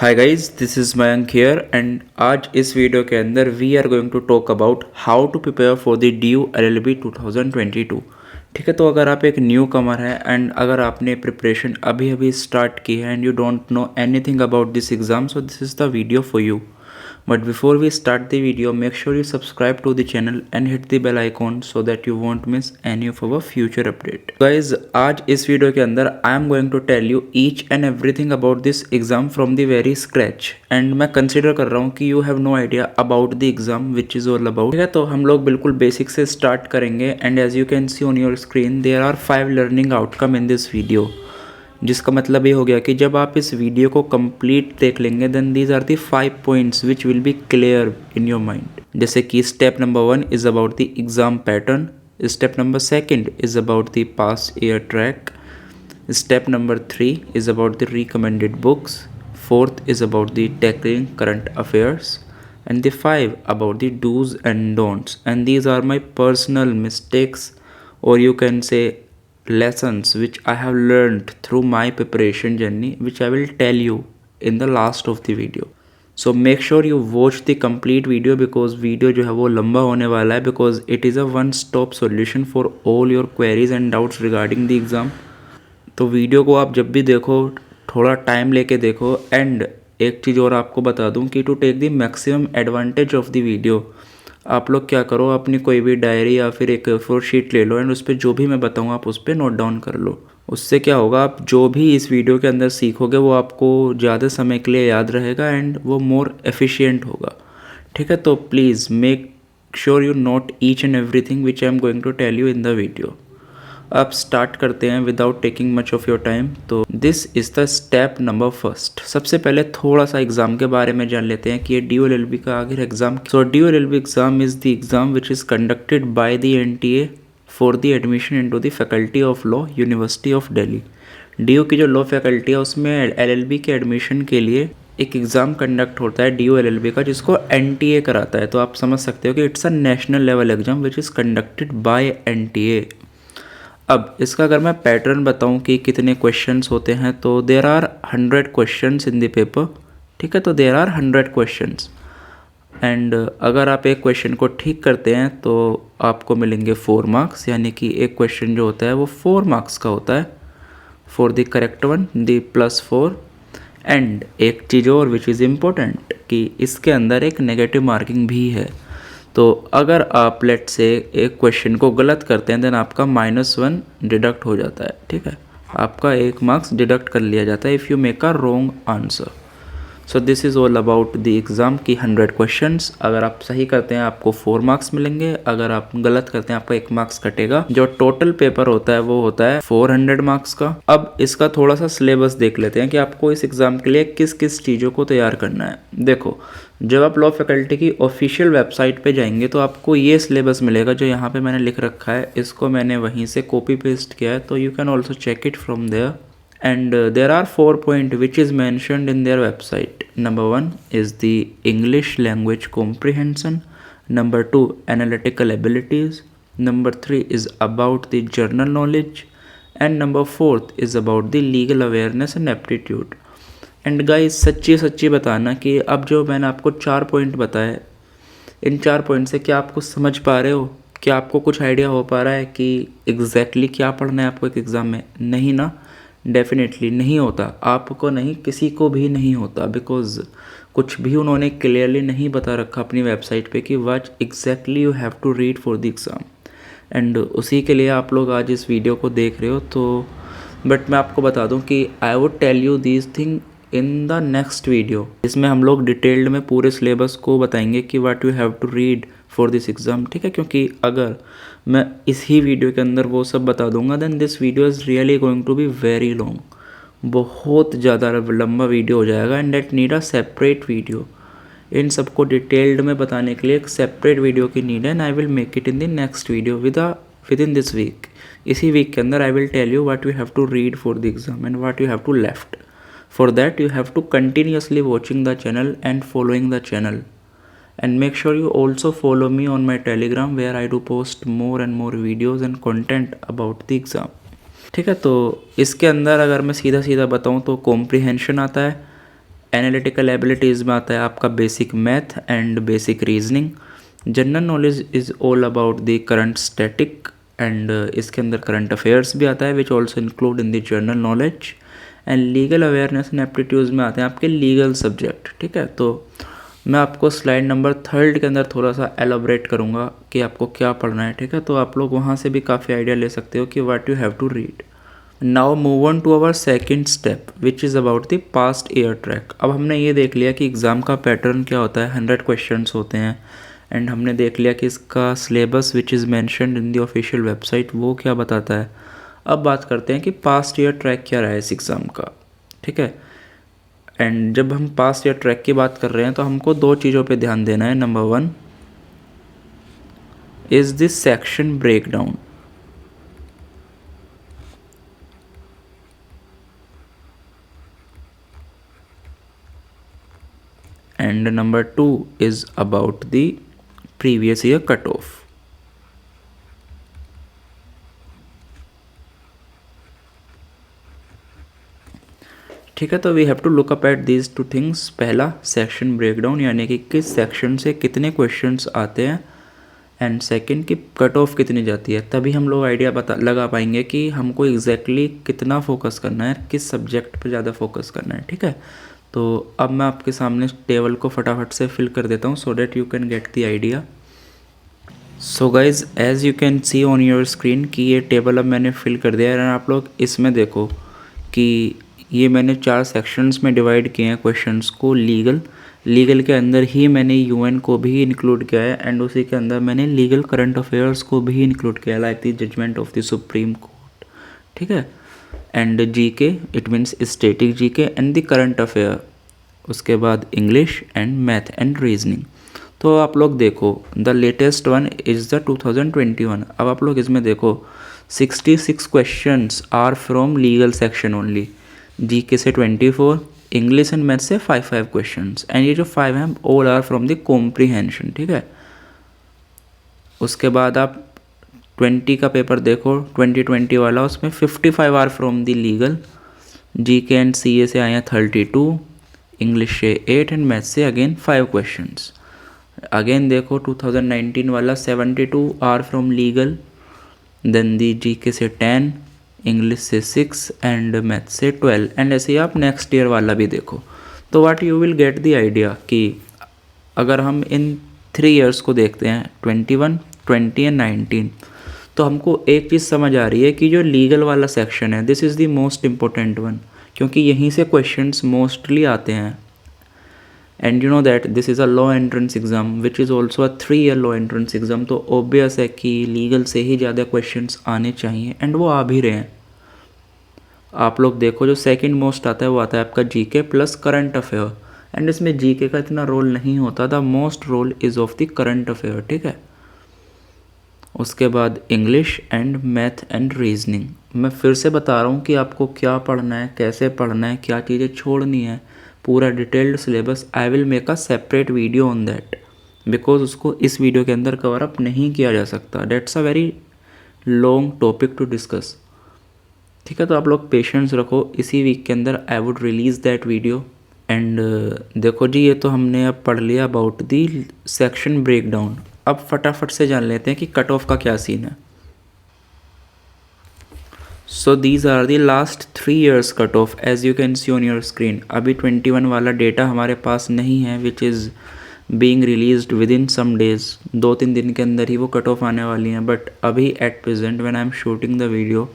Hi guys, this is Mayank here and आज इस वीडियो के अंदर we are going to talk about how to prepare for the DU LLB 2022। ठीक है, तो अगर आप एक न्यू कमर है एंड अगर आपने प्रिपरेशन अभी अभी स्टार्ट की है and you don't know anything about this exam, so this is the video for you. But before we start the video, make sure you subscribe to the channel and hit the bell icon so that you won't miss any of our future update. Guys, आज इस वीडियो के अंदर I am going to tell you each and everything about this exam from the very scratch and मैं consider कर रहा हूँ कि you have no idea about the exam which is all about। ठीक है, तो हम लोग बिल्कुल बेसिक से स्टार्ट करेंगे and as you can see on your screen there are 5 learning outcome in this video। जिसका मतलब ये हो गया कि जब आप इस वीडियो को कंप्लीट देख लेंगे then these are the 5 points which will be clear in your mind. जैसे कि step number 1 is about the exam pattern, step number 2 is about the past year track, step number 3 is about the recommended books, 4th is about the tackling current affairs and the 5 about the do's and don'ts, and these are my personal mistakes or you can say lessons which I have learned through my preparation journey which I will tell you in the last of the video. So make sure you watch the complete video because video जो है वो लंबा होने वाला है because it is a one stop solution for all your queries and doubts regarding the exam. तो video को आप जब भी देखो थोड़ा टाइम लेके देखो एंड एक चीज़ और आपको बता दूं कि to take the maximum advantage of the video आप लोग क्या करो, अपनी कोई भी डायरी या फिर एक फोर शीट ले लो एंड उस पर जो भी मैं बताऊँ आप उस पर नोट डाउन कर लो। उससे क्या होगा, आप जो भी इस वीडियो के अंदर सीखोगे वो आपको ज़्यादा समय के लिए याद रहेगा एंड वो मोर एफिशिएंट होगा। ठीक है, तो please make sure you note each and everything which I am going to tell you in the video. अब स्टार्ट करते हैं without taking much of your time. तो this is the step number first. सबसे पहले थोड़ा सा exam के बारे में जान लेते हैं कि ये DOLLB का आखिर exam. So DOLLB exam is the exam which is conducted by the NTA for the admission into the faculty of law, university of Delhi. DU की जो लॉ फैकल्टी है उसमें LLB के एडमिशन के लिए एक एग्ज़ाम कंडक्ट होता है DOLLB का, जिसको NTA कराता है। तो आप समझ सकते हो कि it's a national level exam which is conducted by NTA। अब इसका अगर मैं पैटर्न बताऊं कि कितने क्वेश्चंस होते हैं तो there are 100 questions in the paper. ठीक है, तो देर आर 100 क्वेश्चंस एंड अगर आप एक क्वेश्चन को ठीक करते हैं तो आपको मिलेंगे 4 मार्क्स, यानी कि एक क्वेश्चन जो होता है वो 4 मार्क्स का होता है for the correct one the +4। And एक चीज़ और विच इज़ इम्पोर्टेंट कि इसके अंदर एक नेगेटिव मार्किंग भी है। तो अगर आप लेट से एक क्वेश्चन को गलत करते हैं देन आपका -1 डिडक्ट हो जाता है। ठीक है, आपका 1 मार्क्स डिडक्ट कर लिया जाता है if you make a wrong answer. So this is all about the exam की 100 क्वेश्चंस। अगर आप सही करते हैं आपको 4 मार्क्स मिलेंगे, अगर आप गलत करते हैं आपका 1 मार्क्स कटेगा। जो टोटल पेपर होता है वो होता है 400 मार्क्स का। अब इसका थोड़ा सा सिलेबस देख लेते हैं कि आपको इस एग्ज़ाम के लिए किस किस चीज़ों को तैयार करना है। देखो, जब आप लॉ फैकल्टी की ऑफिशियल वेबसाइट पे जाएंगे तो आपको ये सिलेबस मिलेगा जो यहाँ पे मैंने लिख रखा है। इसको मैंने वहीं से कॉपी पेस्ट किया है, तो you can also check it from there. And there are 4 points which is mentioned in their website. Number 1 is the English language comprehension. Number 2, analytical abilities. Number 3 is about the general knowledge. And number 4th is about the legal awareness and aptitude. And guys, सच्ची बताना कि अब जो मैंने आपको 4 point बताए, इन 4 point से क्या आप कुछ समझ पा रहे हो? क्या आपको कुछ आइडिया हो पा रहा है कि एग्जैक्टली क्या पढ़ना है आपको एक एग्ज़ाम में? नहीं ना, डेफिनेटली नहीं होता। आपको नहीं, किसी को भी नहीं होता, बिकॉज कुछ भी उन्होंने क्लियरली नहीं बता रखा अपनी वेबसाइट पे कि what exactly you have to read for the exam. And उसी के लिए आप लोग आज इस वीडियो को देख रहे हो। तो बट मैं आपको बता दूं कि I would tell you this thing in the next video. इसमें हम लोग डिटेल्ड में पूरे सिलेबस को बताएंगे कि what you have to read for this exam. ठीक है, क्योंकि अगर मैं इस ही वीडियो के अंदर वो सब बता दूंगा then this video is really going to be very long. बहुत ज़्यादा लंबा वीडियो हो जाएगा and that need a separate video. इन सबको डिटेल्ड में बताने के लिए एक सेपरेट वीडियो की नीड है and I will make it in the next video within this week. इसी वीक के अंदर I will tell you what you have to read for the exam and what you have to left. For that you have to continuously watching the channel and following the channel, and make sure you also follow me on my Telegram where I do post more and more videos and content about the exam. ठीक है, तो इसके अंदर अगर मैं सीधा बताऊँ तो कॉम्प्रिहेंशन आता है, एनालिटिकल एबिलिटीज़ में आता है आपका basic math and basic reasoning. General knowledge is all about the current static and इसके अंदर करंट अफेयर्स भी आता है which also include in the general knowledge. And legal awareness and aptitudes में आते हैं आपके लीगल सब्जेक्ट। ठीक है, तो मैं आपको स्लाइड नंबर 3 के अंदर थोड़ा सा एलोबरेट करूँगा कि आपको क्या पढ़ना है। ठीक है, तो आप लोग वहाँ से भी काफ़ी आइडिया ले सकते हो कि what you have to read. Now move on to our second step which is about the past year track. अब हमने ये देख लिया कि एग्ज़ाम का पैटर्न क्या होता है, 100 क्वेश्चंस होते हैं। एंड हमने देख लिया कि इसका syllabus which is mentioned in the official website वो क्या बताता है। अब बात करते हैं कि पास्ट ईयर ट्रैक क्या रहा है इस एग्ज़ाम का। ठीक है, एंड जब हम पास्ट ईयर ट्रैक की बात कर रहे हैं तो हमको 2 चीज़ों पे ध्यान देना है। Number 1 is this section breakdown, and number 2 is about the previous year cutoff. ठीक है, तो we have to look up at these 2 things. पहला सेक्शन ब्रेकडाउन यानी कि किस सेक्शन से कितने क्वेश्चंस आते हैं, एंड सेकंड की कट ऑफ कितनी जाती है। तभी हम लोग आइडिया लगा पाएंगे कि हमको एग्जैक्टली कितना फोकस करना है, किस सब्जेक्ट पे ज़्यादा फोकस करना है। ठीक है, तो अब मैं आपके सामने टेबल को फटाफट से फिल कर देता हूँ so that you can get the idea. So guys as you can see on your screen कि ये टेबल अब मैंने फिल कर दिया है। आप लोग इसमें देखो कि ये मैंने 4 सेक्शंस में डिवाइड किए हैं क्वेश्चंस को। लीगल के अंदर ही मैंने यूएन को भी इंक्लूड किया है एंड उसी के अंदर मैंने लीगल करंट अफेयर्स को भी इंक्लूड किया है like the judgment of the supreme court. ठीक है, and GK it means static GK and the current affair, उसके बाद English and math and reasoning. तो आप लोग देखो the latest one is the 2021। अब आप लोग इसमें देखो 66 questions are from legal section only, GK से 24, इंग्लिश एंड मैथ से 5 क्वेश्चंस, एंड ये जो 5 हैं all are from the comprehension. ठीक है, उसके बाद आप 20 का पेपर देखो 2020 वाला, उसमें 55 are from the legal, GK and CA से आए हैं 32, इंग्लिश से 8 एंड मैथ से अगेन 5 क्वेश्चंस। अगेन देखो 2019 वाला 72 are from legal, then the GK से 10, इंग्लिश से 6 एंड मैथ से 12, एंड ऐसे ही आप नेक्स्ट ईयर वाला भी देखो। तो what you will gate the idea कि अगर हम इन 3 ईयर्स को देखते हैं 21, 20 एंड 19, तो हमको एक चीज़ समझ आ रही है कि जो लीगल वाला सेक्शन है this is the most important one, क्योंकि यहीं से क्वेश्चंस मोस्टली आते हैं। And you know that this is a law entrance exam which is also a 3 year law entrance exam. तो ऑब्वियस है कि लीगल से ही ज़्यादा क्वेश्चंस आने चाहिए एंड वो आ भी रहे हैं। आप लोग देखो जो सेकंड मोस्ट आता है वो आता है आपका GK plus current affair, and इसमें जीके का इतना रोल नहीं होता, the most role is of the current affair. ठीक है, उसके बाद English and math and reasoning. मैं फिर से बता रहा हूँ कि आपको क्या पढ़ना है, कैसे पढ़ना है, क्या चीज़ें छोड़नी है, पूरा detailed syllabus. I will make a separate video on that because उसको इस वीडियो के अंदर कवर अप नहीं किया जा सकता, that's a very long topic to discuss. ठीक है, तो आप लोग पेशेंस रखो, इसी वीक के अंदर I would release that video. And देखो जी, ये तो हमने अब पढ़ लिया अबाउट दी सेक्शन ब्रेकडाउन। अब फटाफट से जान लेते हैं कि कट ऑफ का क्या सीन है। So these are the last 3 years cut off as you can see on your screen. अभी 21 वाला डेटा हमारे पास नहीं है which is being released within some days, 2-3 दिन के अंदर ही वो कट ऑफ आने वाली हैं। बट अभी at present when I am shooting the video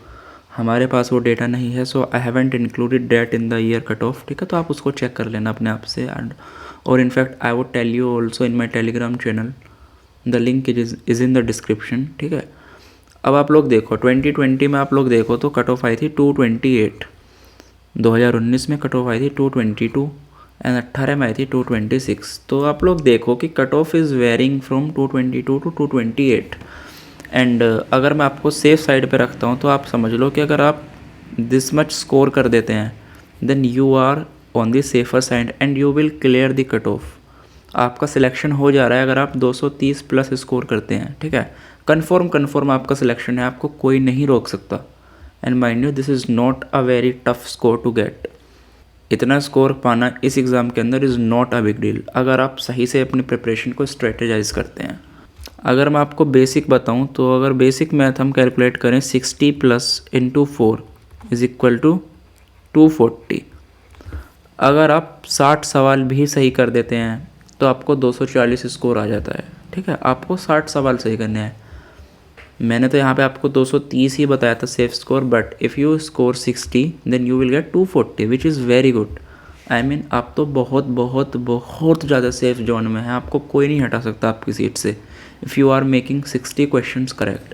हमारे पास वो डेटा नहीं है, so I haven't included that in the year cut off. ठीक है, तो आप उसको चेक कर लेना अपने आप से। एंड और in fact I would tell you also in my Telegram channel, the link is in the description. ठीक है, अब आप लोग देखो 2020 में आप लोग देखो तो कट ऑफ आई थी 228, 2019 में कट ऑफ आई थी 222 एंड 18 में आई थी 226। तो आप लोग देखो कि cut off is varying from 222 to 228। And अगर मैं आपको सेफ साइड पे रखता हूँ तो आप समझ लो कि अगर आप दिस मच स्कोर कर देते हैं then you are on the safer side and you will clear the cut off. आपका सिलेक्शन हो जा रहा है अगर आप 230 प्लस स्कोर करते हैं। ठीक है, कन्फर्म आपका सिलेक्शन है, आपको कोई नहीं रोक सकता। And mind you this is not a very tough score to get. इतना स्कोर पाना इस एग्ज़ाम के अंदर is not a big deal अगर आप सही से अपनी प्रिपरेशन को स्ट्रेटेजाइज करते हैं। अगर मैं आपको बेसिक बताऊं तो अगर बेसिक मैथ हम कैलकुलेट करें 60 plus into 4 is equal to 240। अगर आप 60 सवाल भी सही कर देते हैं तो आपको 240 स्कोर आ जाता है। ठीक है, आपको 60 सवाल सही करने हैं। मैंने तो यहाँ पे आपको 230 ही बताया था safe score, but if you score 60 then you will get 240 which is very good. I mean आप तो बहुत बहुत बहुत ज़्यादा सेफ जोन में हैं, आपको कोई नहीं हटा सकता आपकी सीट से if you are making 60 questions correct.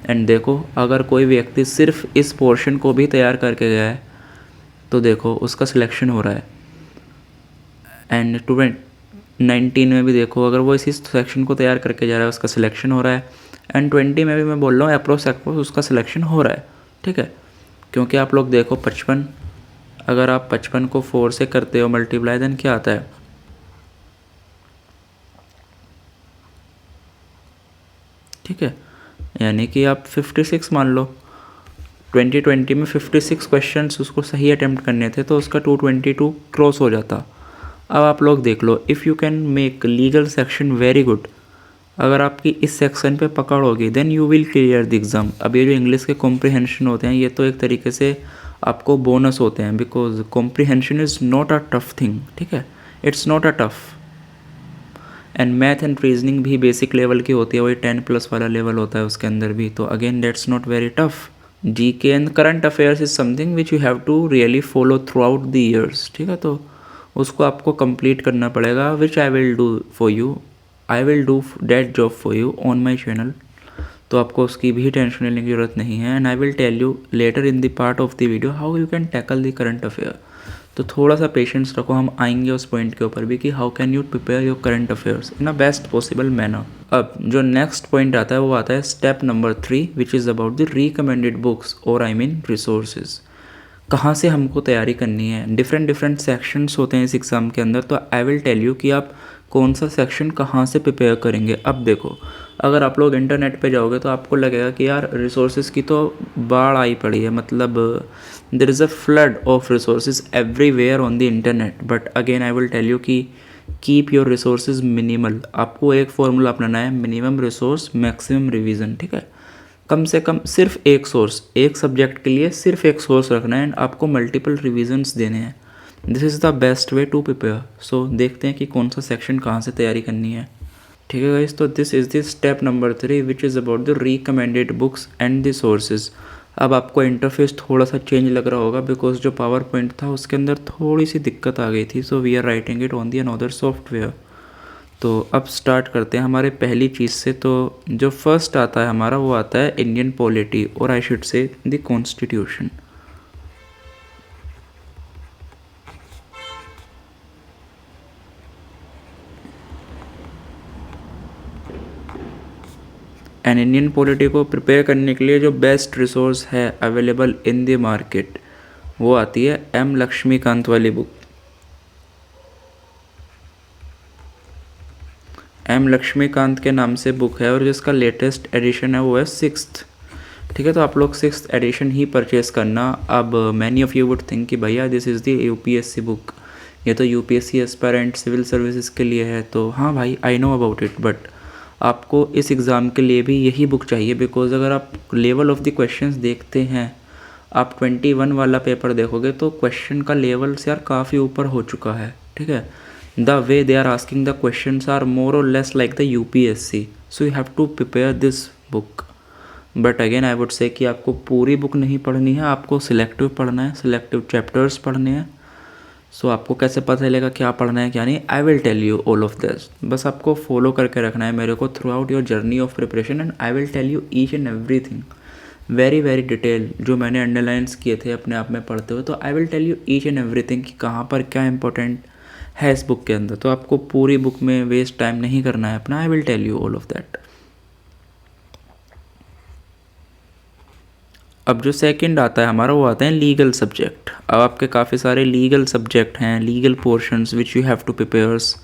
And देखो, अगर कोई व्यक्ति सिर्फ इस पोर्शन को भी तैयार करके गया है तो देखो उसका सिलेक्शन हो रहा है। एंड 2019 में भी देखो, अगर वो इसी सेक्शन को तैयार करके जा रहा है उसका सिलेक्शन हो रहा है। एंड 20 में भी मैं बोल रहा हूँ अप्रोक्स उसका सिलेक्शन हो रहा है। ठीक है, क्योंकि आप लोग देखो 55, अगर आप 55 को 4 से करते हो मल्टीप्लाई देन क्या आता है, ठीक है, यानी कि आप 56 मान लो। 2020 में 56 क्वेश्चंस उसको सही अटेम्प्ट करने थे तो उसका 222 क्रॉस हो जाता। अब आप लोग देख लो, if you can make legal section very good, अगर आपकी इस सेक्शन पे पकड़ होगी then you will clear the exam. अब ये जो इंग्लिश के कॉम्प्रिहेंशन होते हैं ये तो एक तरीके से आपको बोनस होते हैं, because comprehension is not a tough thing. ठीक है, it's not a tough. And math and reasoning भी बेसिक लेवल की होती है, वही 10+ वाला लेवल होता है उसके अंदर भी, तो again that's not very tough. GK and current affairs is something which you have to really follow throughout the years. ठीक है, तो उसको आपको कंप्लीट करना पड़ेगा, which I will do for you. I will do that job for you on my channel, तो आपको उसकी भी टेंशन लेने की ज़रूरत नहीं है। And I will tell you later in the part of the video how you can tackle the current affair. तो थोड़ा सा पेशेंस रखो, हम आएंगे उस पॉइंट के ऊपर भी कि how can you prepare your current affairs in a best possible manner. अब जो नेक्स्ट पॉइंट आता है वो आता है step number 3 which is about the recommended books और आई मीन रिसोर्सेज। कहाँ से हमको तैयारी करनी है, डिफरेंट सेक्शंस होते हैं इस एग्ज़ाम के अंदर, तो आई विल टेल यू कि आप कौन सा सेक्शन कहाँ से प्रिपेयर करेंगे। अब देखो, अगर आप लोग इंटरनेट पे जाओगे तो आपको लगेगा कि यार रिसोर्सेज की तो बाढ़ आई पड़ी है, मतलब there is a flood of resources everywhere on the internet. But again I will tell you कि कीप योर रिसोर्सेज मिनिमल। आपको एक फॉर्मूला अपनाना है, मिनिमम रिसोर्स मैक्सिमम रिवीजन। ठीक है, कम से कम सिर्फ एक सोर्स, एक सब्जेक्ट के लिए सिर्फ एक सोर्स रखना है एंड आपको मल्टीपल रिविजन्स देने हैं। This is the best way to prepare. So देखते हैं कि कौन सा सेक्शन कहाँ से तैयारी करनी है। ठीक है गाइस, तो this is the step number 3 which is about the recommended books and the sources. अब आपको इंटरफेस थोड़ा सा चेंज लग रहा होगा बिकॉज जो पावर पॉइंट था उसके अंदर थोड़ी सी दिक्कत आ गई थी, so we are writing it on the another software. तो अब स्टार्ट करते हैं हमारे पहली चीज़ से। तो जो फर्स्ट आता है हमारा वो आता है इंडियन पॉलिटी, और I should say the constitution. And Indian polity को प्रिपेयर करने के लिए जो बेस्ट रिसोर्स है अवेलेबल इन द मार्केट वो आती है एम लक्ष्मीकांत वाली बुक। एम लक्ष्मीकांत के नाम से बुक है और जिसका लेटेस्ट एडिशन है वो है 6th। ठीक है, तो आप लोग 6th एडिशन ही परचेस करना। अब many of you would think कि भैया this is the UPSC book, ये तो यूपीएससी एस्पायरेंट सिविल सर्विसेज के लिए है। तो हाँ भाई, I know about it, but आपको इस एग्ज़ाम के लिए भी यही बुक चाहिए, बिकॉज अगर आप लेवल ऑफ द क्वेश्चंस देखते हैं, आप 21 वाला पेपर देखोगे तो क्वेश्चन का लेवल से यार काफ़ी ऊपर हो चुका है। ठीक है, the way they are asking the questions are more or less like the UPSC, so you have to prepare this book. But again I would say कि आपको पूरी बुक नहीं पढ़नी है, आपको सिलेक्टिव पढ़ना है, सिलेक्टिव चैप्टर्स पढ़ने हैं। सो आपको कैसे पता चलेगा क्या पढ़ना है क्या नहीं, I will tell you all of this. बस आपको फॉलो करके रखना है मेरे को throughout your journey of preparation, and I will tell you each and every thing very very detail. जो मैंने अंडरलाइंस किए थे अपने आप में पढ़ते हुए, तो I will tell you each and every thing कि कहाँ पर क्या इंपॉर्टेंट है इस बुक के अंदर। तो आपको पूरी बुक में वेस्ट टाइम नहीं करना है अपना, I will tell you all of that. अब जो सेकंड आता है हमारा वो आता है लीगल सब्जेक्ट। अब आपके काफ़ी सारे लीगल सब्जेक्ट हैं, legal portions which you have to prepares.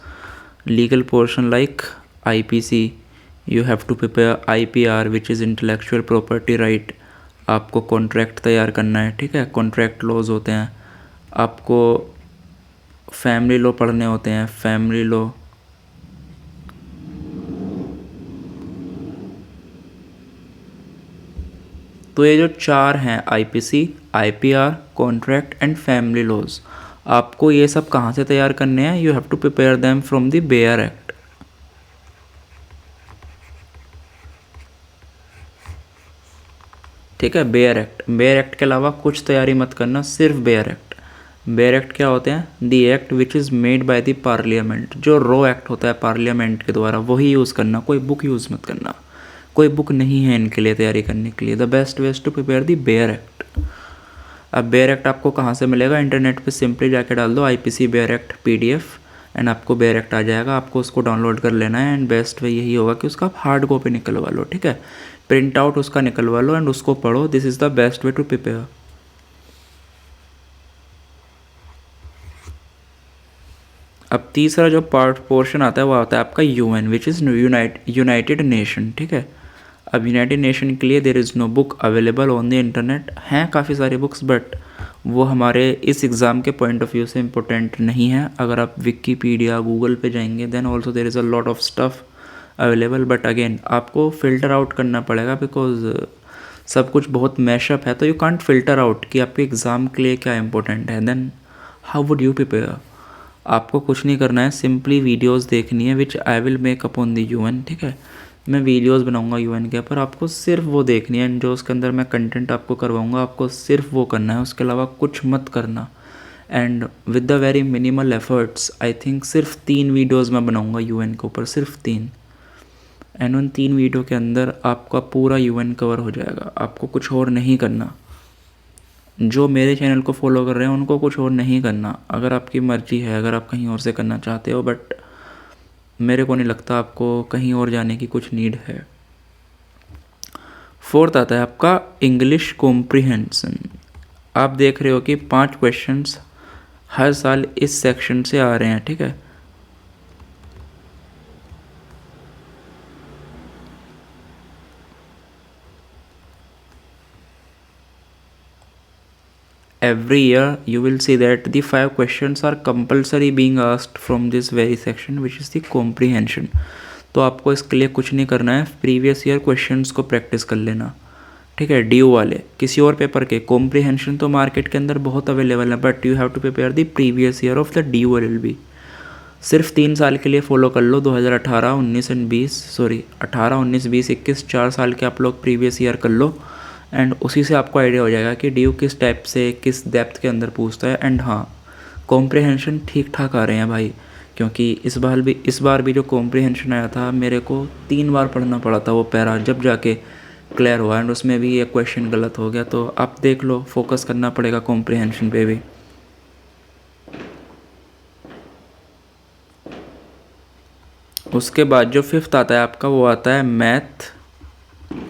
Legal portion like IPC, you have to prepare IPR which is intellectual property right. आपको कॉन्ट्रैक्ट तैयार करना है, ठीक है, कॉन्ट्रैक्ट लॉज होते हैं। आपको फैमिली लॉ पढ़ने होते हैं, फैमिली लॉ। तो ये जो चार हैं, IPC, IPR, contract and family laws, आपको ये सब कहाँ से तैयार करने हैं? You have to prepare them from the bare act. ठीक है, बेयर एक्ट। बेयर एक्ट के अलावा कुछ तैयारी मत करना, सिर्फ बेयर एक्ट। बेयर एक्ट क्या होते हैं? The act which is made by the parliament. जो रॉ एक्ट होता है पार्लियामेंट के द्वारा, वही यूज़ करना, कोई बुक यूज़ मत करना। कोई बुक नहीं है इनके लिए तैयारी करने के लिए। The best way to prepare the bare act. अब बेयर एक्ट आपको कहाँ से मिलेगा? इंटरनेट पे सिंपली जाके डाल दो IPC bare act PDF and आपको बेयर एक्ट आ जाएगा। आपको उसको डाउनलोड कर लेना है एंड बेस्ट वे यही होगा कि उसका आप हार्ड कॉपी निकलवा लो। ठीक है, प्रिंट आउट उसका निकलवा लो एंड उसको पढ़ो। This is the best way to prepare. अब तीसरा जो पोर्शन आता है वो आता है आपका UN, which is United Nation. ठीक है, अब यूनाइटेड नेशन के लिए there is no book available on the internet. हैं काफ़ी सारे बुक्स, बट वो हमारे इस एग्ज़ाम के पॉइंट ऑफ व्यू से इम्पोर्टेंट नहीं है। अगर आप विकीपीडिया, गूगल पे जाएंगे, then also there is a lot of stuff available, but again आपको फ़िल्टर आउट करना पड़ेगा बिकॉज सब कुछ बहुत मैशअप है। तो यू कांट फ़िल्टर आउट कि आपके एग्ज़ाम के लिए क्या इंपॉर्टेंट है। Then how would you prepare? आपको कुछ नहीं करना है, सिंपली वीडियोस देखनी है which I will make upon the UN. ठीक है, मैं वीडियोस बनाऊंगा यूएन के ऊपर, आपको सिर्फ वो देखनी है एंड जो उसके अंदर मैं कंटेंट आपको करवाऊंगा आपको सिर्फ वो करना है, उसके अलावा कुछ मत करना। And with the very minimal efforts, I think सिर्फ 3 वीडियोज़ मैं बनाऊँगा यूएन के ऊपर, सिर्फ 3। एंड उन 3 वीडियो के अंदर आपका पूरा यूएन कवर हो जाएगा। आपको कुछ और नहीं करना। जो मेरे चैनल को फॉलो कर रहे हैं उनको कुछ और नहीं करना। अगर आपकी मर्ज़ी है, अगर आप कहीं और से करना चाहते हो, बट मेरे को नहीं लगता आपको कहीं और जाने की कुछ नीड है। फोर्थ आता है आपका इंग्लिश कॉम्प्रिहेंशन। आप देख रहे हो कि 5 क्वेश्चंस हर साल इस सेक्शन से आ रहे हैं। ठीक है, every year you will see that the 5 questions are compulsory being asked from this very section which is the comprehension। तो आपको इसके लिए कुछ नहीं करना है, प्रीवियस ईयर क्वेश्चंस को प्रैक्टिस कर लेना। ठीक है, ड्यू वाले किसी और पेपर के। कॉम्प्रिहेंशन तो मार्केट के अंदर बहुत अवेलेबल है, but you have to prepare the previous year of the due LLB। सिर्फ 3 साल के लिए फॉलो कर लो, 2018, 19 एंड 20, सॉरी 18, 19, 20, 21, 4 साल के आप लोग प्रीवियस ईयर कर लो एंड उसी से आपको आइडिया हो जाएगा कि ड्यू किस टाइप से, किस डेप्थ के अंदर पूछता है। एंड हाँ, कॉम्प्रिहेंशन ठीक ठाक आ रहे हैं भाई, क्योंकि इस बार भी जो कॉम्प्रिहेंशन आया था मेरे को 3 बार पढ़ना पड़ा था वो पैरा, जब जाके क्लियर हुआ। एंड उसमें भी एक क्वेश्चन गलत हो गया। तो आप देख लो, फोकस करना पड़ेगा कॉम्प्रिहेंशन पे भी। उसके बाद जो 5th आता है आपका, वो आता है मैथ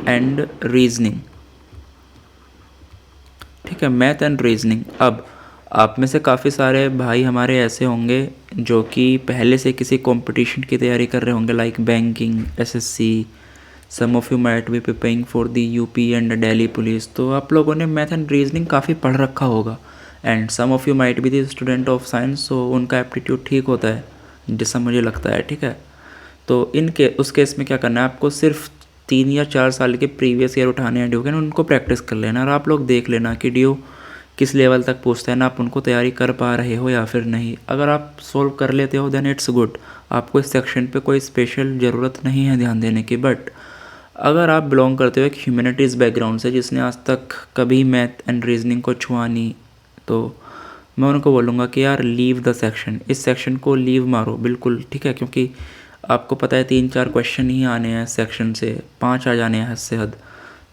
एंड रीजनिंग। ठीक है, मैथ एंड रीजनिंग। अब आप में से काफ़ी सारे भाई हमारे ऐसे होंगे जो कि पहले से किसी कंपटीशन की तैयारी कर रहे होंगे, like banking, SSC। Some of you might be preparing for the UP and Delhi police. तो आप लोगों ने मैथ एंड रीजनिंग काफ़ी पढ़ रखा होगा। And some of you might be the student of science, so उनका एप्टीट्यूड ठीक होता है जैसा मुझे लगता है। ठीक है, तो उस केस में क्या करना है, आपको सिर्फ 3 या 4 साल के प्रीवियस ईयर उठाने हैं ड्यू के, उनको प्रैक्टिस कर लेना। और आप लोग देख लेना कि ड्यू किस लेवल तक पूछता है ना, आप उनको तैयारी कर पा रहे हो या फिर नहीं। अगर आप सोल्व कर लेते हो देन इट्स गुड, आपको इस सेक्शन पे कोई स्पेशल ज़रूरत नहीं है ध्यान देने की। बट अगर आप बिलोंग करते हो एक ह्यूमैनिटीज़ बैकग्राउंड से, जिसने आज तक कभी मैथ एंड रीजनिंग को छुआ नहीं, तो मैं उनको बोलूँगा कि यार लीव द सेक्शन, इस सेक्शन को लीव मारो बिल्कुल। ठीक है, क्योंकि आपको पता है 3-4 क्वेश्चन ही आने हैं सेक्शन से, 5 आ जाने हैं हद से हद।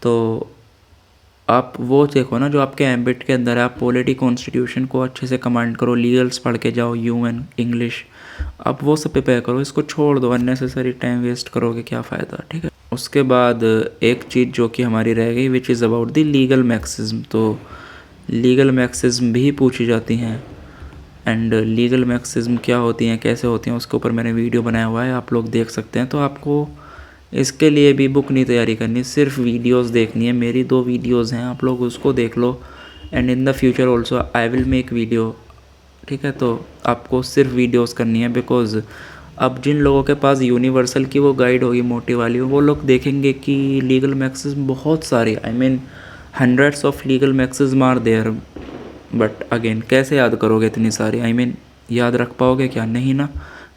तो आप वो देखो ना जो आपके एम्बिट के अंदर है। आप पॉलिटी कॉन्स्टिट्यूशन को अच्छे से कमांड करो, लीगल्स पढ़ के जाओ, यूएन, इंग्लिश, आप वो सब प्रिपेयर करो। इसको छोड़ दो, अननेसेसरी टाइम वेस्ट करोगे क्या फ़ायदा। ठीक है, उसके बाद एक चीज़ जो कि हमारी रह गई, which is about the legal maxims. तो लीगल मैक्सिज्म भी पूछी जाती हैं एंड लीगल मैक्सिज्म क्या होती हैं, कैसे होती हैं, उसके ऊपर मैंने वीडियो बनाया हुआ है, आप लोग देख सकते हैं। तो आपको इसके लिए भी बुक नहीं तैयारी करनी, सिर्फ वीडियोस देखनी है। मेरी 2 वीडियोस हैं, आप लोग उसको देख लो। And in the future also I will make video ठीक है। तो आपको सिर्फ वीडियोस करनी है, बिकॉज़ अब जिन लोगों के पास यूनिवर्सल की वो गाइड होगी मोटी वाली, वो लोग देखेंगे कि लीगल मैक्सिज्म बहुत सारी, I mean hundreds of legal maxims are there, but again कैसे याद करोगे इतनी सारी, आई मीन याद रख पाओगे क्या, नहीं ना।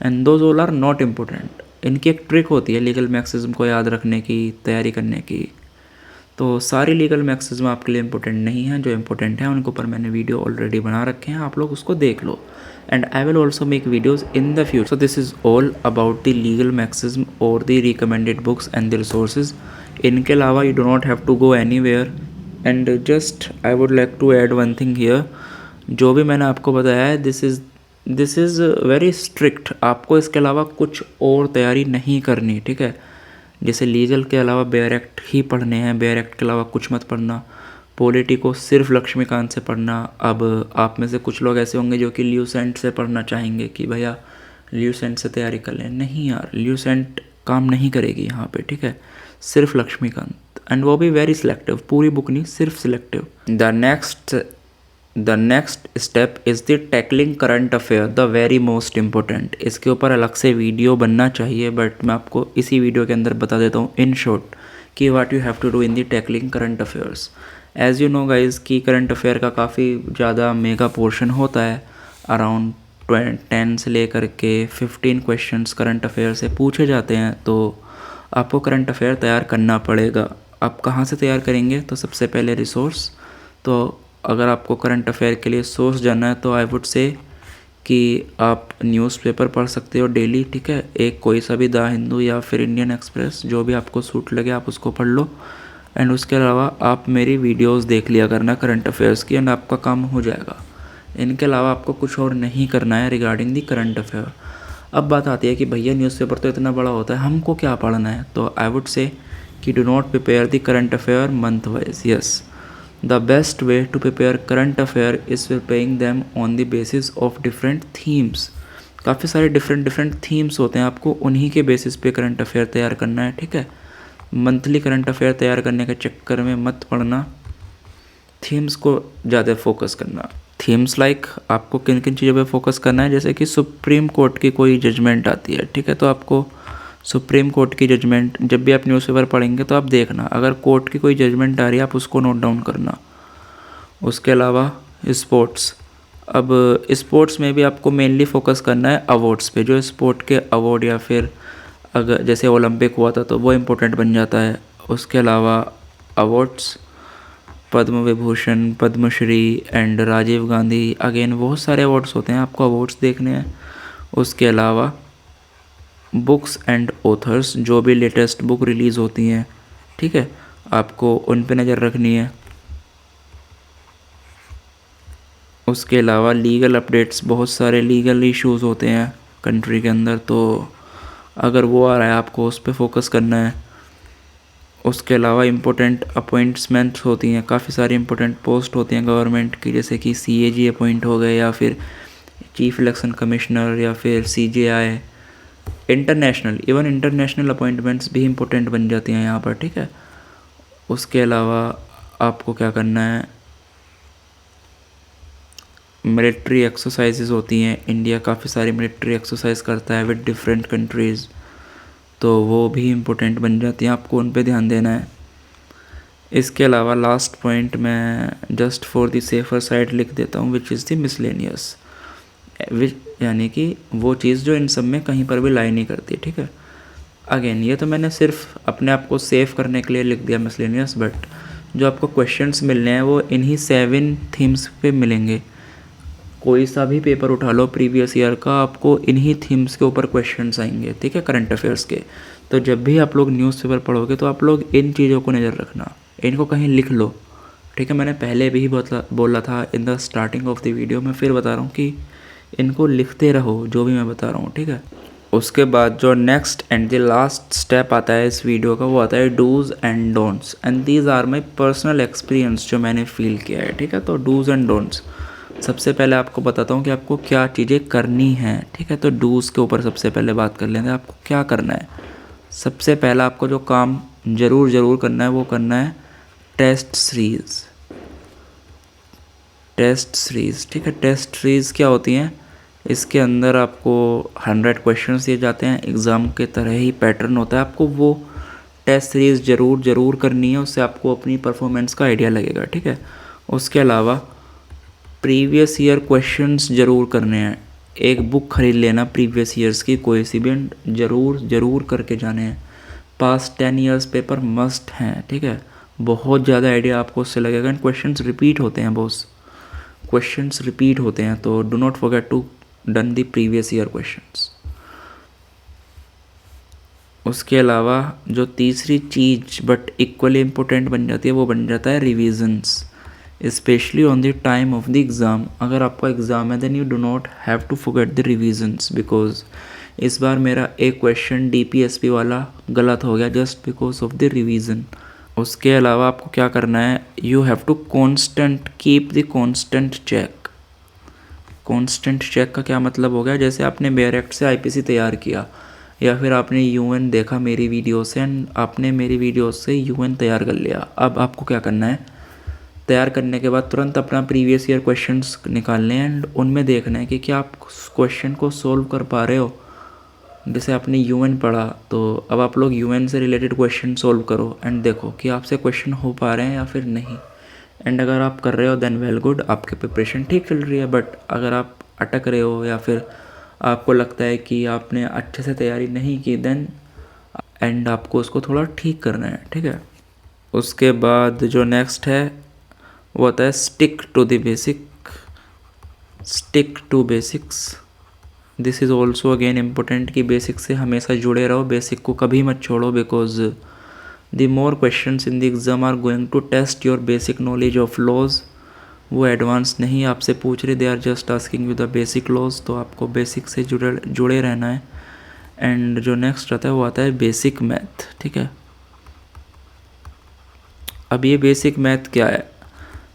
And those all are not important. इनकी एक ट्रिक होती है लीगल मैक्सिज्म को याद रखने की, तैयारी करने की। तो सारी लीगल मैक्सिज्म आपके लिए इंपॉर्टेंट नहीं है, जो इंपॉर्टेंट है उनके ऊपर मैंने वीडियो ऑलरेडी बना रखे हैं, आप लोग उसको देख लो। And I will also make videos in the future. So this is all about the legal maxims और the recommended books and the resources. इनके अलावा you do not have to go anywhere. And just I would like to add one thing here, जो भी मैंने आपको बताया है this is very strict. आपको इसके अलावा कुछ और तैयारी नहीं करनी, ठीक है। जैसे लीगल के अलावा बेयर एक्ट ही पढ़ने हैं, बेयर एक्ट के अलावा कुछ मत पढ़ना। पॉलिटी को सिर्फ लक्ष्मीकांत से पढ़ना। अब आप में से कुछ लोग ऐसे होंगे जो कि ल्यूसेंट से पढ़ना चाहेंगे कि भैया ल्यूसेंट से तैयारी कर लें। नहीं यार, ल्यूसेंट काम नहीं करेगी यहाँ पे, ठीक है। सिर्फ लक्ष्मीकांत, एंड वो भी वेरी सिलेक्टिव, पूरी बुक नहीं, सिर्फ selective. The next step is the tackling current affair, the very most important. इसके ऊपर अलग से वीडियो बनना चाहिए, बट मैं आपको इसी वीडियो के अंदर बता देता हूँ इन शॉर्ट कि what you have to do in the tackling current affairs. As you know guys कि करंट अफेयर का काफ़ी ज़्यादा मेगा पोर्शन होता है। अराउंड 10 से लेकर के 15 क्वेश्चंस करंट अफेयर से पूछे जाते हैं। तो आपको करंट अफेयर तैयार करना पड़ेगा। आप कहाँ से तैयार करेंगे? तो सबसे पहले रिसोर्स। तो अगर आपको करंट अफेयर के लिए सोर्स जानना है तो आई वुड से कि आप न्यूज़पेपर पढ़ सकते हो डेली, ठीक है। एक कोई सा भी द हिंदू या फिर इंडियन एक्सप्रेस, जो भी आपको सूट लगे आप उसको पढ़ लो। एंड उसके अलावा आप मेरी वीडियोस देख लिया करना करंट अफेयर्स की, एंड आपका काम हो जाएगा। इनके अलावा आपको कुछ और नहीं करना है रिगार्डिंग दी करंट अफेयर। अब बात आती है कि भैया न्यूज़पेपर तो इतना बड़ा होता है, हमको क्या पढ़ना है? तो आई वुड से कि do not prepare the current affair month wise. Yes, the best way to prepare current affair is preparing them on the basis of different themes. काफ़ी सारे डिफरेंट थीम्स होते हैं, आपको उन्हीं के बेसिस पे करंट अफेयर तैयार करना है, ठीक है। मंथली करंट अफेयर तैयार करने के चक्कर में मत पढ़ना, थीम्स को ज़्यादा फोकस करना। थीम्स लाइक आपको किन किन चीज़ों पे फोकस करना है, जैसे कि सुप्रीम कोर्ट की कोई जजमेंट आती है, ठीक है। तो आपको सुप्रीम कोर्ट की जजमेंट जब भी आप न्यूज़पेपर पढ़ेंगे तो आप देखना, अगर कोर्ट की कोई जजमेंट आ रही है आप उसको नोट डाउन करना। उसके अलावा स्पोर्ट्स, अब स्पोर्ट्स में भी आपको मेनली फोकस करना है अवार्ड्स पे, जो स्पोर्ट के अवार्ड या फिर अगर जैसे ओलंपिक हुआ था तो वो इम्पोर्टेंट बन जाता है। उसके अलावा awards, Padma Vibhushan, Padmashri and Rajiv Gandhi, again बहुत सारे अवार्ड्स होते हैं, आपको अवार्ड्स देखने हैं। उसके अलावा बुक्स एंड ऑथर्स, जो भी लेटेस्ट बुक रिलीज़ होती हैं, ठीक है, आपको उन पे नज़र रखनी है। उसके अलावा लीगल अपडेट्स, बहुत सारे लीगल इश्यूज़ होते हैं कंट्री के अंदर, तो अगर वो आ रहा है आपको उस पर फोकस करना है। उसके अलावा इम्पोर्टेंट अपॉइंटमेंट्स होती हैं, काफ़ी सारी इम्पोर्टेंट पोस्ट होती हैं गवर्नमेंट की, जैसे कि CAG अपॉइंट हो गए, या फिर चीफ इलेक्शन कमिश्नर, या फिर CJI। International, even international appointments भी इम्पोर्टेंट बन जाती हैं यहाँ पर, ठीक है। उसके अलावा आपको क्या करना है, मिलिट्री एक्सरसाइजेज होती हैं, इंडिया काफ़ी सारी मिलिट्री एक्सरसाइज करता है विद डिफरेंट कंट्रीज़, तो वो भी इम्पोर्टेंट बन जाती हैं, आपको उन पे ध्यान देना है। इसके अलावा लास्ट पॉइंट मैं just for the safer side लिख देता हूँ, विच इज़ द मिसलेनियस, यानी कि वो चीज़ जो इन सब में कहीं पर भी लाई नहीं करती, ठीक है। अगेन ये तो मैंने सिर्फ अपने आप को सेव करने के लिए लिख दिया मिसलेनियस, बट जो आपको क्वेश्चंस मिलने हैं वो इन्हीं 7 थीम्स पे मिलेंगे। कोई सा भी पेपर उठा लो प्रीवियस ईयर का, आपको इन्हीं थीम्स के ऊपर क्वेश्चंस आएंगे, ठीक है, करंट अफेयर्स के। तो जब भी आप लोग न्यूज़पेपर पढ़ोगे तो आप लोग इन चीज़ों को नज़र रखना, इनको कहीं लिख लो, ठीक है। मैंने पहले भी बोला था in the starting of the video, मैं फिर बता रहा हूँ कि इनको लिखते रहो जो भी मैं बता रहा हूँ, ठीक है। उसके बाद जो next and the last step आता है इस वीडियो का, वो आता है dos and don'ts, and these are my personal experience, जो मैंने फील किया है, ठीक है। तो डूज़ एंड डोंट्स, सबसे पहले आपको बताता हूँ कि आपको क्या चीज़ें करनी हैं, ठीक है। तो डूज़ के ऊपर सबसे पहले बात कर लेते हैं, आपको क्या करना है। सबसे पहला आपको जो काम ज़रूर करना है वो करना है टेस्ट सीरीज़। टेस्ट सीरीज़, ठीक है। टेस्ट सीरीज़ क्या होती हैं? इसके अंदर आपको 100 क्वेश्चंस दिए जाते हैं, एग्ज़ाम के तरह ही पैटर्न होता है। आपको वो टेस्ट सीरीज़ ज़रूर करनी है, उससे आपको अपनी परफॉर्मेंस का आइडिया लगेगा, ठीक है। उसके अलावा प्रीवियस ईयर क्वेश्चंस ज़रूर करने हैं। एक बुक खरीद लेना प्रीवियस ईयर्स की, कोई सी भी ज़रूर करके जाने हैं। पास्ट 10 ईयर्स पेपर मस्ट हैं, ठीक है। बहुत ज़्यादा आइडिया आपको उससे लगेगा। एंड क्वेश्चंस रिपीट होते हैं बॉस, क्वेश्चंस रिपीट होते हैं, तो do not forget to done the previous year questions. उसके अलावा जो तीसरी चीज़ बट इक्वली इम्पोर्टेंट बन जाती है, वो बन जाता है revisions, specially on the time of the exam. अगर आपका एग्ज़ाम है then you do not have to forget the revisions, because इस बार मेरा एक क्वेश्चन DPSP वाला गलत हो गया just because of the revision. उसके अलावा आपको क्या करना है, you have to constant keep the constant check. Constant check का क्या मतलब हो गया? जैसे आपने बेयर एक्ट से IPC तैयार किया, या फिर आपने UN देखा मेरी वीडियो से एंड आपने मेरी वीडियो से UN तैयार कर लिया। अब आपको क्या करना है, तैयार करने के बाद तुरंत अपना प्रीवियस ईयर क्वेश्चंस निकालने हैं एंड उनमें देखना है कि क्या आप क्वेश्चन को सोल्व कर पा रहे हो। जैसे आपने UN पढ़ा, तो अब आप लोग UN से रिलेटेड क्वेश्चन सोल्व करो एंड देखो कि आपसे क्वेश्चन हो पा रहे हैं या फिर नहीं। एंड अगर आप कर रहे हो देन वेल गुड, आपकी प्रिपरेशन ठीक चल रही है। बट अगर आप अटक रहे हो या फिर आपको लगता है कि आपने अच्छे से तैयारी नहीं की, देन एंड आपको उसको थोड़ा ठीक करना है, ठीक है। उसके बाद जो नेक्स्ट है वो होता है stick to the basic, stick to basics. This is also again important कि बेसिक से हमेशा जुड़े रहो, बेसिक को कभी मत छोड़ो, because the more questions in the exam are going to test your basic knowledge of laws. वो एडवांस नहीं आपसे पूछ रहे, they are just asking you the basic laws, तो आपको बेसिक से जुड़े रहना है। एंड जो नेक्स्ट आता है वो आता है बेसिक मैथ, ठीक है। अब ये बेसिक मैथ क्या है?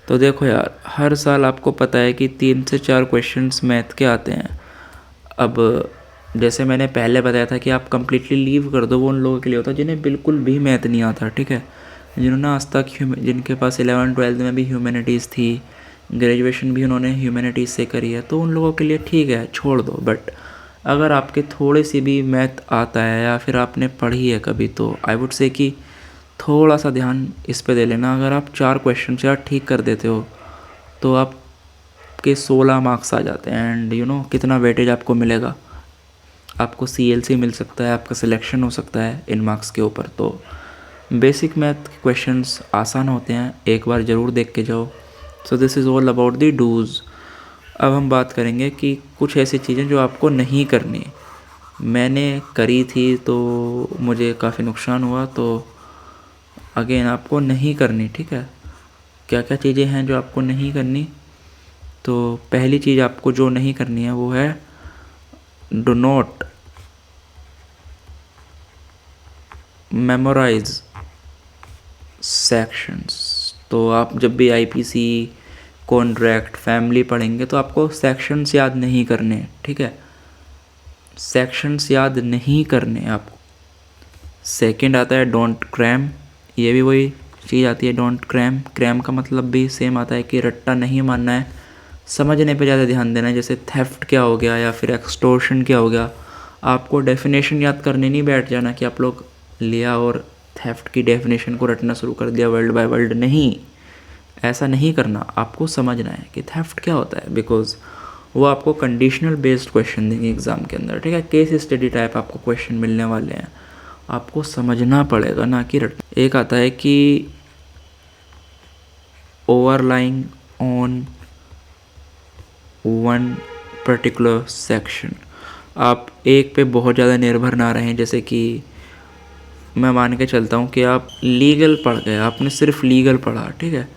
तो देखो यार, हर साल आपको पता है कि 3 से 4 क्वेश्चंस मैथ के आते हैं। अब जैसे मैंने पहले बताया था कि आप कम्प्लीटली लीव कर दो, वो उन लोगों के लिए होता है जिन्हें बिल्कुल भी मैथ नहीं आता, ठीक है। जिन्होंने आज तक जिनके पास 11th-12th में भी ह्यूमैनिटीज़ थी, ग्रेजुएशन भी उन्होंने ह्यूमैनिटीज़ से करी है, तो उन लोगों के लिए ठीक है, छोड़ दो। बट अगर आपके थोड़ी सी भी मैथ आता है या फिर आपने पढ़ी है कभी, तो आई वुड से कि थोड़ा सा ध्यान इस पे दे लेना। अगर आप 4 क्वेश्चन यार ठीक कर देते हो तो आपके 16 मार्क्स आ जाते हैं। एंड यू नो कितना वेटेज आपको मिलेगा, आपको CLC मिल सकता है, आपका सिलेक्शन हो सकता है इन मार्क्स के ऊपर। तो बेसिक मैथ के क्वेश्चंस आसान होते हैं, एक बार ज़रूर देख के जाओ। So this is all about the dos. अब हम बात करेंगे कि कुछ ऐसी चीज़ें जो आपको नहीं करनी। मैंने करी थी तो मुझे काफ़ी नुकसान हुआ, तो अगेन आपको नहीं करनी, ठीक है। क्या क्या चीज़ें हैं जो आपको नहीं करनी? तो पहली चीज़ आपको जो नहीं करनी है वो है डू नॉट मेमोराइज सेक्शंस। तो आप जब भी IPC, कॉन्ट्रैक्ट, फैमिली पढ़ेंगे तो आपको सेक्शंस याद नहीं करने, ठीक है। सेक्शंस याद नहीं करने आपको। सेकंड आता है डोंट क्रैम। ये भी वही चीज़ आती है, डोंट क्रैम। क्रैम का मतलब भी सेम आता है कि रट्टा नहीं मारना है, समझने पे ज़्यादा ध्यान देना है। जैसे थेफ्ट क्या हो गया या फिर एक्सटोर्शन क्या हो गया, आपको डेफिनेशन याद करने नहीं बैठ जाना कि आप लोग लिया और थेफ्ट की डेफिनेशन को रटना शुरू कर दिया वर्ल्ड बाय वर्ल्ड। नहीं, ऐसा नहीं करना। आपको समझना है कि थेफ्ट क्या होता है, बिकॉज वो आपको कंडीशनल बेस्ड क्वेश्चन देंगे एग्ज़ाम के अंदर, ठीक है। केस स्टडी टाइप आपको क्वेश्चन मिलने वाले हैं, आपको समझना पड़ेगा ना कि एक आता है कि overlying on one particular section. आप एक पे बहुत ज़्यादा निर्भर ना रहें। जैसे कि मैं मान के चलता हूँ कि आप लीगल पढ़ गए, आपने सिर्फ लीगल पढ़ा, ठीक है।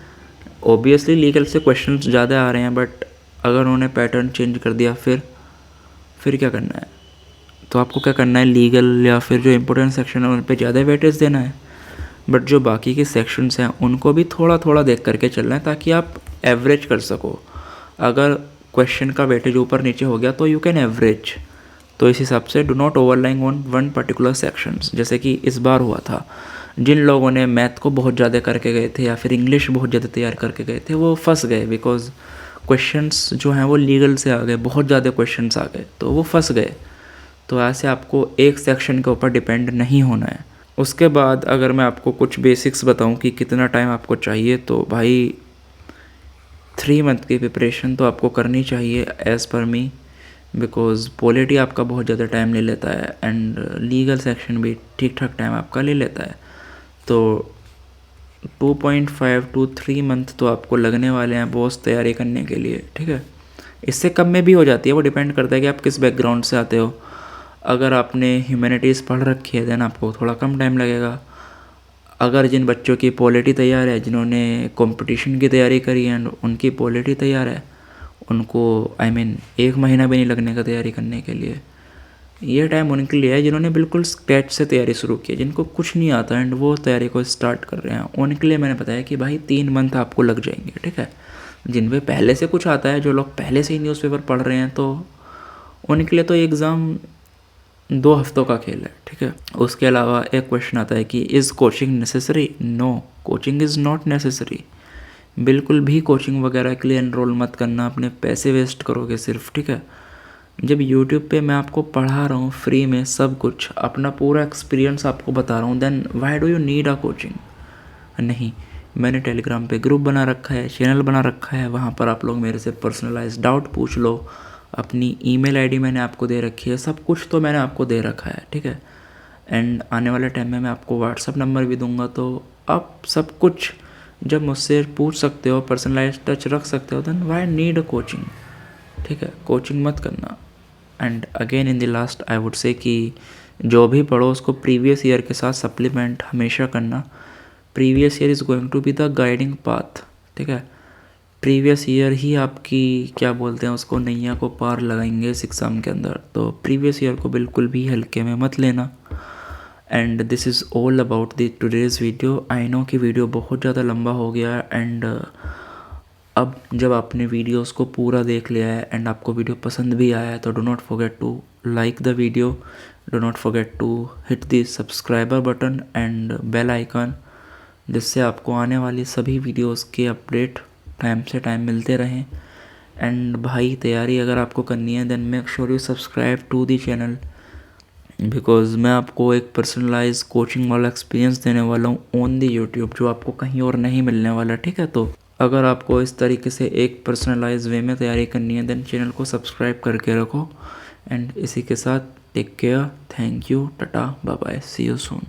ऑब्वियसली लीगल से क्वेश्चंस ज़्यादा आ रहे हैं, बट अगर उन्होंने पैटर्न चेंज कर दिया फिर क्या करना है? तो आपको क्या करना है, लीगल या फिर जो इम्पोर्टेंट सेक्शन है उन पे ज़्यादा वेटेज देना है। बट जो बाकी के सेक्शंस हैं उनको भी थोड़ा थोड़ा देख करके चलना है, ताकि आप एवरेज कर सको। अगर क्वेश्चन का वेटेज ऊपर नीचे हो गया तो यू कैन एवरेज। तो इस हिसाब से do not overlying on one particular sections. जैसे कि इस बार हुआ था, जिन लोगों ने मैथ को बहुत ज़्यादा करके गए थे या फिर इंग्लिश बहुत ज़्यादा तैयार करके गए थे, वो फंस गए, बिकॉज क्वेश्चंस जो हैं वो लीगल से आ गए, बहुत ज़्यादा क्वेश्चंस आ गए, तो वो फंस गए। तो ऐसे आपको एक सेक्शन के ऊपर डिपेंड नहीं होना है। उसके बाद अगर मैं आपको कुछ बेसिक्स बताऊं कि कितना टाइम आपको चाहिए, तो भाई 3 मंथ की प्रिपरेशन तो आपको करनी चाहिए as per me, because polity आपका बहुत ज़्यादा टाइम ले लेता है एंड लीगल सेक्शन भी ठीक ठाक टाइम आपका ले लेता है। तो 2.5 to 3 मंथ तो आपको लगने वाले हैं बॉस तैयारी करने के लिए, ठीक है। इससे कम में भी हो जाती है, वो डिपेंड करता है कि आप किस बैकग्राउंड से आते हो। अगर आपने ह्यूमैनिटीज़ पढ़ रखी है देन आपको थोड़ा कम टाइम लगेगा। अगर जिन बच्चों की पॉलिटी तैयार है, जिन्होंने कंपटीशन की तैयारी करी है एंड उनकी पॉलिटी तैयार है, उनको एक महीना भी नहीं लगने का तैयारी करने के लिए। ये टाइम उनके लिए है जिन्होंने बिल्कुल स्क्रैच से तैयारी शुरू की है, जिनको कुछ नहीं आता एंड वो तैयारी को स्टार्ट कर रहे हैं। उनके लिए मैंने बताया कि भाई 3 मंथ आपको लग जाएंगे, ठीक है। जिनमें पहले से कुछ आता है, जो लोग पहले से ही न्यूज़पेपर पढ़ रहे हैं, तो उनके लिए तो एग्ज़ाम 2 हफ्तों का खेल है, ठीक है। उसके अलावा एक क्वेश्चन आता है कि is coaching necessary? No, coaching is not necessary. बिल्कुल भी कोचिंग वगैरह के लिए एनरोल मत करना, अपने पैसे वेस्ट करोगे सिर्फ, ठीक है। जब यूट्यूब पे मैं आपको पढ़ा रहा हूँ फ्री में सब कुछ, अपना पूरा एक्सपीरियंस आपको बता रहा हूँ, then why do you need a coaching? नहीं, मैंने टेलीग्राम पे ग्रुप बना रखा है, चैनल बना रखा है, वहाँ पर आप लोग मेरे से पर्सनलाइज डाउट पूछ लो। अपनी ईमेल आईडी मैंने आपको दे रखी है, सब कुछ तो मैंने आपको दे रखा है, ठीक है। एंड आने वाले टाइम में मैं आपको व्हाट्सअप नंबर भी दूंगा, तो आप सब कुछ जब मुझसे पूछ सकते हो, पर्सनलाइज टच रख सकते हो, then why need a coaching, ठीक है। कोचिंग मत करना। And again in the last I would say कि जो भी पढ़ो उसको प्रीवियस ईयर के साथ सप्लीमेंट हमेशा करना। Previous year is going to be the guiding path, ठीक है। प्रीवियस ईयर ही आपकी क्या बोलते हैं उसको, नैया को पार लगाएंगे इस एग्ज़ाम के अंदर। तो प्रीवियस ईयर को बिल्कुल भी हल्के में मत लेना। And this is all about the today's video. I know कि वीडियो बहुत ज़्यादा लंबा हो गया एंड अब जब आपने वीडियोस को पूरा देख लिया है एंड आपको वीडियो पसंद भी आया है, तो do not forget to like the video, do not forget to hit the subscriber button and bell icon, जिससे आपको आने वाली सभी वीडियोस के अपडेट टाइम से टाइम मिलते रहें। एंड भाई तैयारी अगर आपको करनी है then make sure you subscribe to the channel, because मैं आपको एक पर्सनलाइज कोचिंग वाला एक्सपीरियंस देने वाला हूँ ऑन दी यूट्यूब, जो आपको कहीं और नहीं मिलने वाला, ठीक है। तो अगर आपको इस तरीके से एक पर्सनलाइज वे में तैयारी करनी है देन चैनल को सब्सक्राइब करके रखो। एंड इसी के साथ take care, thank you, tata, bye bye, see you soon.